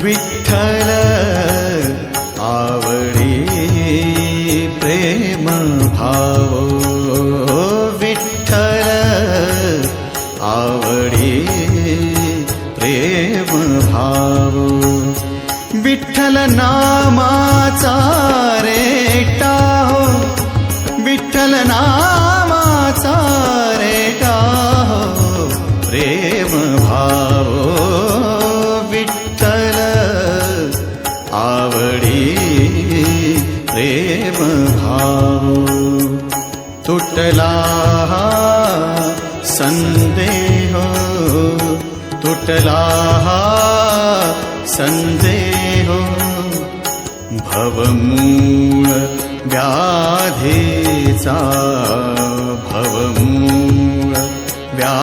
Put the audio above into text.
विठ्ठल आवडी प्रेम भाव, विठ्ठल आवडी प्रेम भाव, विठ्ठल नामाचा रेटा हो, विठ्ठल नामाचा रेटा हो प्रेम भाव, विठ्ठल आवडी प्रेम भाव. तुटला संदेह, तुटला संदेह, भवमूळ व्याधीचा, भवमूळ व्या